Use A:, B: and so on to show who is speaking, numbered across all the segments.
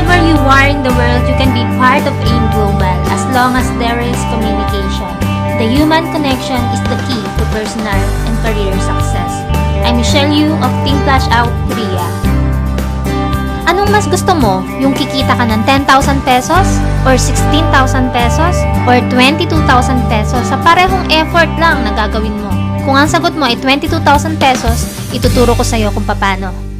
A: Wherever you are in the world, you can be part of AIM Global as long as there is communication. The human connection is the key to personal and career success. I'm Michelle Yu of Team Flash Out Korea. Anong mas gusto mo? Yung kikita ka ng 10,000 pesos? Or 16,000 pesos? Or 22,000 pesos sa parehong effort lang na gagawin mo? Kung ang sagot mo ay 22,000 pesos, ituturo ko sa'yo kung paano.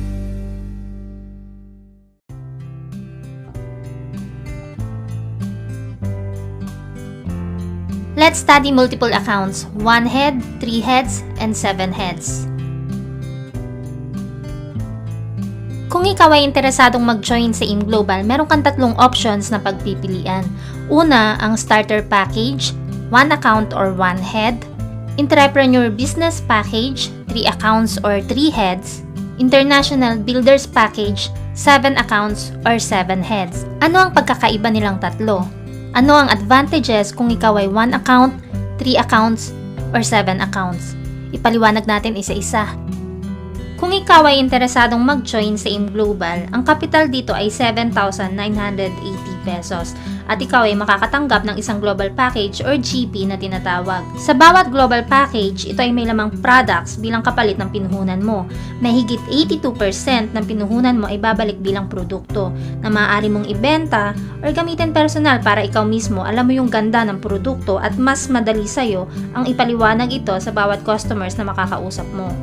A: Let's study multiple accounts, 1 head, 3 heads, and 7 heads. Kung ikaw ay interesadong mag-join sa AIM Global, meron kang tatlong options na pagpipilian. Una, ang Starter Package, 1 account or 1 head, Entrepreneur Business Package, 3 accounts or 3 heads, International Builders Package, 7 accounts or 7 heads. Ano ang pagkakaiba nilang tatlo? Ano ang advantages kung ikaw ay 1 account, 3 accounts, or 7 accounts? Ipaliwanag natin isa-isa. Kung ikaw ay interesadong mag-join sa AIM Global, ang capital dito ay 7,980 pesos at ikaw ay makakatanggap ng isang global package or GP na tinatawag. Sa bawat global package, ito ay may lamang products bilang kapalit ng pinuhunan mo. Mahigit 82% ng pinuhunan mo ay babalik bilang produkto na maaari mong ibenta or gamitin personal para ikaw mismo alam mo yung ganda ng produkto at mas madali sa'yo ang ipaliwanag ito sa bawat customers na makakausap mo.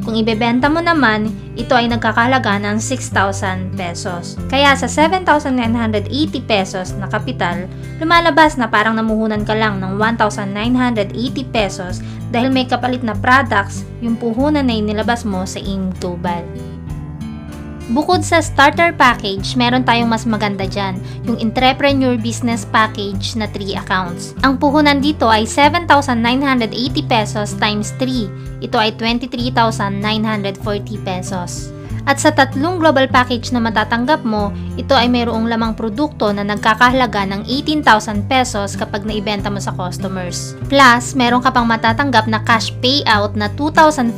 A: Kung ibebenta mo naman, ito ay nagkakahalaga ng 6,000 pesos. Kaya sa 7,980 pesos na kapital, lumalabas na parang namuhunan ka lang ng 1,980 pesos dahil may kapalit na products yung puhunan na inilabas mo sa AIM Global. Bukod sa starter package, meron tayong mas maganda dyan, yung Entrepreneur Business Package na 3 accounts. Ang puhunan dito ay 7,980 pesos times 3. Ito ay 23,940 pesos. At sa tatlong global package na matatanggap mo, ito ay mayroong lamang produkto na nagkakahalaga ng 18,000 pesos kapag naibenta mo sa customers. Plus, meron ka pang matatanggap na cash payout na 2,500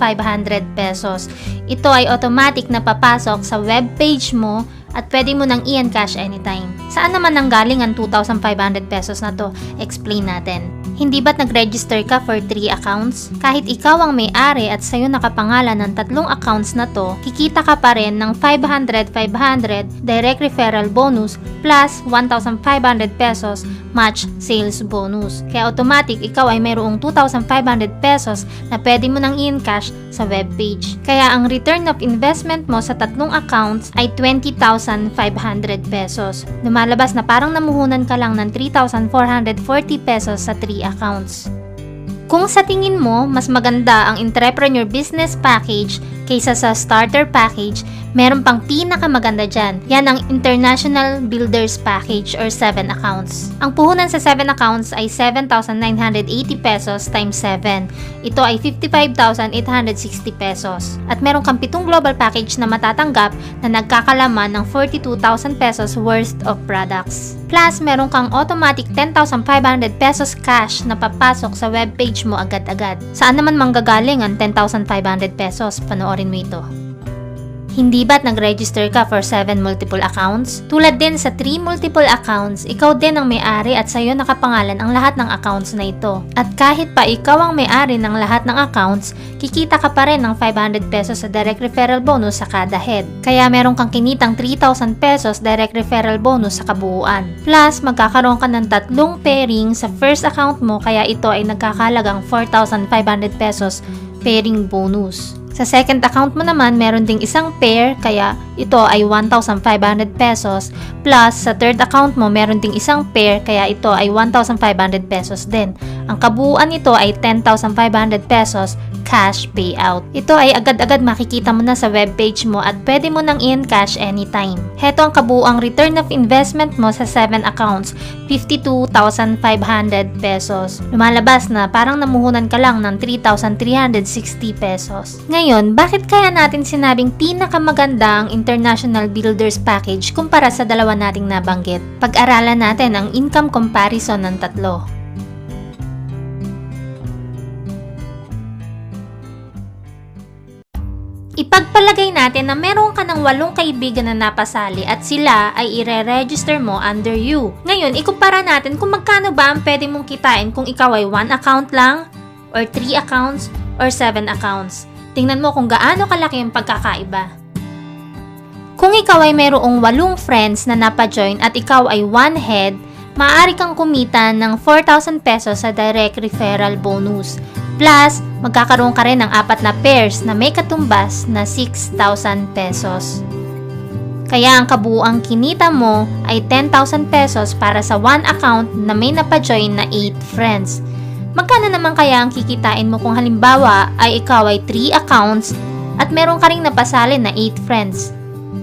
A: pesos. Ito ay automatic na papasok sa web page mo at pwede mo nang i-encash anytime. Saan naman nanggaling ang 2,500 pesos na to? Explain natin. Hindi ba't nag-register ka for 3 accounts? Kahit ikaw ang may-ari at sa'yo nakapangalan ng tatlong accounts na to, kikita ka pa rin ng 500 direct referral bonus plus 1,500 pesos match sales bonus. Kaya automatic ikaw ay mayroong 2,500 pesos na pwede mo nang i-encash sa webpage. Kaya ang return of investment mo sa tatlong accounts ay 20,500 pesos. Lumalabas na parang namuhunan ka lang ng 3,440 pesos sa 3 accounts. Kung sa tingin mo, mas maganda ang Entrepreneur Business Package kaysa sa Starter Package, meron pang pinakamaganda dyan. Yan ang International Builders Package or 7 accounts. Ang puhunan sa 7 accounts ay 7,980 pesos times 7. Ito ay 55,860 pesos. At meron kang 7 global package na matatanggap na nagkakalaman ng 42,000 pesos worth of products. Plus, meron kang automatic 10,500 pesos cash na papasok sa webpage mo agad-agad. Saan naman manggagaling ang 10,500 pesos? Panoorin mo ito. Hindi ba't nag-register ka for 7 multiple accounts? Tulad din sa 3 multiple accounts, ikaw din ang may-ari at sa'yo nakapangalan ang lahat ng accounts na ito. At kahit pa ikaw ang may-ari ng lahat ng accounts, kikita ka pa rin ng 500 pesos sa direct referral bonus sa kada head. Kaya meron kang kinitang 3,000 pesos direct referral bonus sa kabuuan. Plus, magkakaroon ka ng 3 pairing sa first account mo kaya ito ay nagkakahalagang 4,500 pesos pairing bonus. Sa second account mo naman, meron ding isang pair, kaya ito ay 1,500 pesos. Plus, sa third account mo, meron ding isang pair, kaya ito ay 1,500 pesos din. Ang kabuuan nito ay 10,500 pesos cash payout. Ito ay agad-agad makikita mo na sa webpage mo at pwede mo nang i-encash anytime. Heto ang kabuuang return of investment mo sa 7 accounts, 52,500 pesos. Lumalabas na parang namuhunan ka lang ng 3,360 pesos. Ngayon, bakit kaya natin sinabing pinakamaganda ang International Builders Package kumpara sa dalawa nating nabanggit? Pag-aralan natin ang income comparison ng tatlo. Ipagpalagay natin na meron ka ng 8 kaibigan na napasali at sila ay ire-register mo under you. Ngayon, ikumpara natin kung magkano ba ang pwede mong kitain kung ikaw ay 1 account lang, or 3 accounts, or 7 accounts. Tingnan mo kung gaano kalaki ang pagkakaiba. Kung ikaw ay mayroong 8 friends na napajoin at ikaw ay 1 head, maaari kang kumita ng 4,000 pesos sa direct referral bonus. Plus, magkakaroon ka rin ng 4 na pairs na may katumbas na 6,000 pesos. Kaya ang kabuuang kinita mo ay 10,000 pesos para sa 1 account na may napajoin na 8 friends. Magkano naman kaya ang kikitain mo kung halimbawa ay ikaw ay 3 accounts at meron ka ring napasali na 8 friends?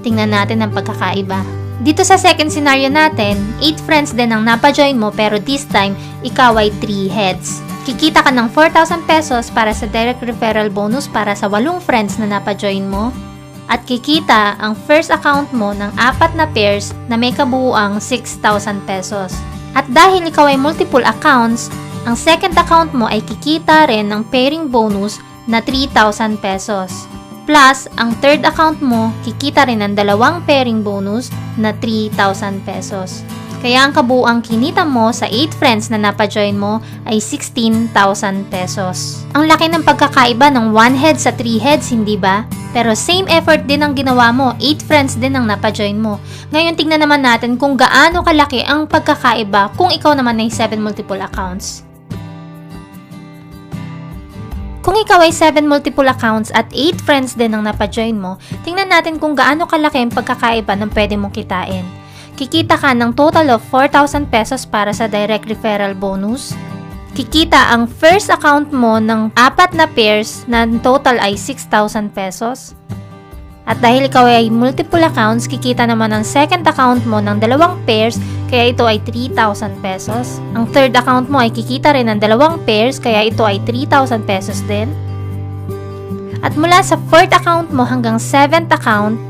A: Tingnan natin ang pagkakaiba. Dito sa second scenario natin, 8 friends din ang napajoin mo pero this time, ikaw ay 3 heads. Kikita ka ng 4,000 pesos para sa direct referral bonus para sa 8 friends na napajoin mo. At kikita ang first account mo ng 4 na pairs na may kabuuang 6,000 pesos. At dahil ikaw ay multiple accounts, ang second account mo ay kikita rin ng pairing bonus na 3,000 pesos. Plus, ang third account mo, kikita rin ng 2 pairing bonus na 3,000 pesos. Kaya ang kabuuang kinita mo sa 8 friends na napajoin mo ay 16,000 pesos. Ang laki ng pagkakaiba ng 1 head sa 3 heads, hindi ba? Pero same effort din ang ginawa mo, 8 friends din ang napajoin mo. Ngayon tignan naman natin kung gaano kalaki ang pagkakaiba kung ikaw naman ay 7 multiple accounts. Kung ikaw ay 7 multiple accounts at 8 friends din ang napajoin mo, tingnan natin kung gaano kalaki ang pagkakaiba ng pwede mong kitain. Kikita ka ng total of 4,000 pesos para sa direct referral bonus. Kikita ang first account mo ng 4 na pairs na total ay 6,000 pesos. At dahil ikaw ay multiple accounts, kikita naman ang second account mo ng 2 pairs, kaya ito ay 3,000 pesos. Ang third account mo ay kikita rin ng 2 pairs, kaya ito ay 3,000 pesos din. At mula sa fourth account mo hanggang 7th account,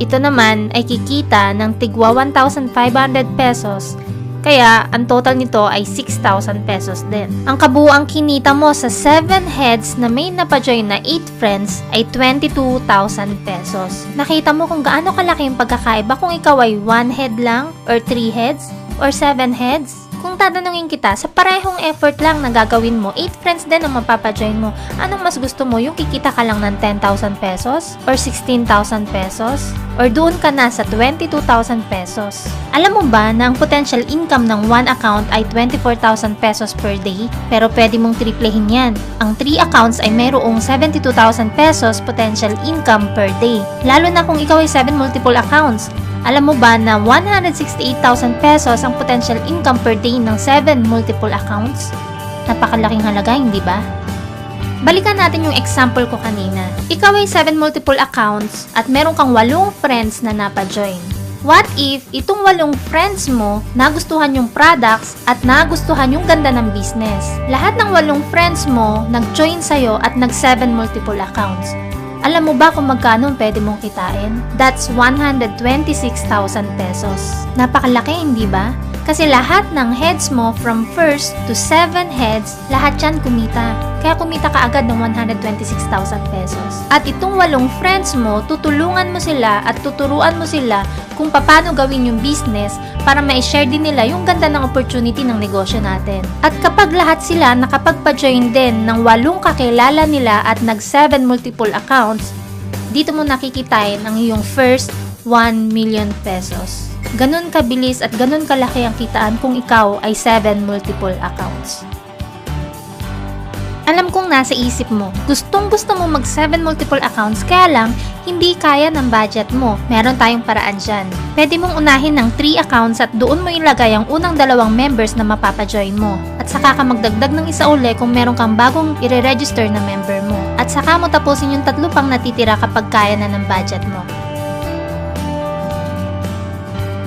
A: ito naman ay kikita ng tigwa 1,500 pesos, kaya ang total nito ay 6,000 pesos din. Ang kabuuang kinita mo sa 7 heads na may napajoin na 8 friends ay 22,000 pesos. Nakita mo kung gaano kalaki yung pagkakaiba kung ikaw ay 1 head lang, or 3 heads, or 7 heads? Kung tatanungin kita, sa parehong effort lang na gagawin mo, 8 friends din ang mapapajoin mo. Anong mas gusto mo? Yung kikita ka lang ng 10,000 pesos? Or 16,000 pesos? Or doon ka na sa 22,000 pesos? Alam mo ba na ang potential income ng 1 account ay 24,000 pesos per day? Pero pwede mong triplehin yan. Ang 3 accounts ay mayroong 72,000 pesos potential income per day. Lalo na kung ikaw ay 7 multiple accounts. Alam mo ba na 168,000 pesos ang potential income per day ng 7 multiple accounts? Napakalaking halaga, hindi ba? Balikan natin yung example ko kanina. Ikaw ay 7 multiple accounts at meron kang 8 friends na napajoin. What if itong 8 friends mo nagustuhan yung products at nagustuhan yung ganda ng business? Lahat ng 8 friends mo nag-join sa'yo at nag-7 multiple accounts. Alam mo ba kung magkano pwede mong kitain? That's 126,000 pesos. Napakalaki, hindi ba? Kasi lahat ng heads mo from first to 7 heads, lahat yan kumita. Kaya kumita ka agad ng 126,000 pesos. At itong 8 friends mo, tutulungan mo sila at tuturuan mo sila kung paano gawin yung business para ma-share din nila yung ganda ng opportunity ng negosyo natin. At kapag lahat sila nakapagpa-join din ng 8 kakilala nila at nag-7 multiple accounts, dito mo nakikitain ang iyong first 1 million pesos. Ganun kabilis at ganun kalaki ang kitaan kung ikaw ay 7 multiple accounts. Alam kong nasa isip mo, gustong-gusto mo mag 7 multiple accounts kaya lang hindi kaya ng budget mo. Meron tayong paraan dyan. Pwede mong unahin ng 3 accounts at doon mo ilagay ang unang 2 members na mapapajoin mo. At saka ka magdagdag ng isa uli kung meron kang bagong i-register na member mo. At saka mo tapusin yung 3 pang natitira kapag kaya na ng budget mo.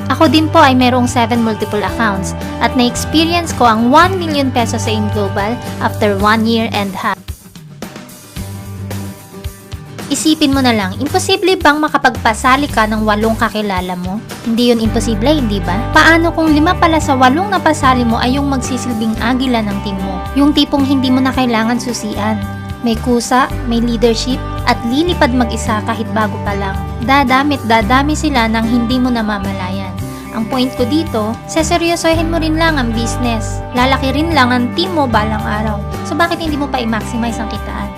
A: Ako din po ay merong 7 multiple accounts at na-experience ko ang 1 million pesos sa InGlobal after 1 year and half. Isipin mo na lang, imposible bang makapagpasali ka ng 8 kakilala mo? Hindi yun imposible, hindi ba? Paano kung 5 pala sa 8 na pasali mo ay yung magsisilbing agila ng team mo? Yung tipong hindi mo na kailangan susian. May kusa, may leadership, at lilipad mag-isa kahit bago pa lang. Dadami sila nang hindi mo namamalayan. Ang point ko dito, seseryosohin mo rin lang ang business. Lalaki rin lang ang team mo balang araw. So bakit hindi mo pa i-maximize ang kitaan?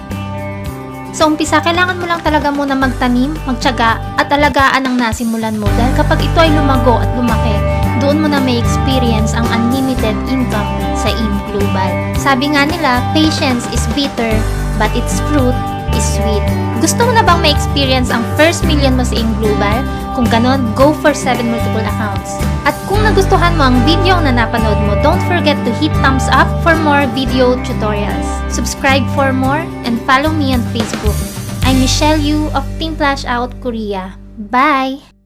A: Sa umpisa, kailangan mo lang talaga muna magtanim, magtiyaga, at alagaan ang nasimulan mo dahil kapag ito ay lumago at lumaki, doon mo na may experience ang unlimited income sa AIM Global. Sabi nga nila, patience is bitter, but its fruit is sweet. Gusto mo na bang ma-experience ang first million mo sa AIM Global? Kung ganon, go for 7 multiple accounts. At kung nagustuhan mo ang video na napanood mo, don't forget to hit thumbs up for more video tutorials. Subscribe for more and follow me on Facebook. I'm Michelle Yu of Team Flash Out Korea. Bye!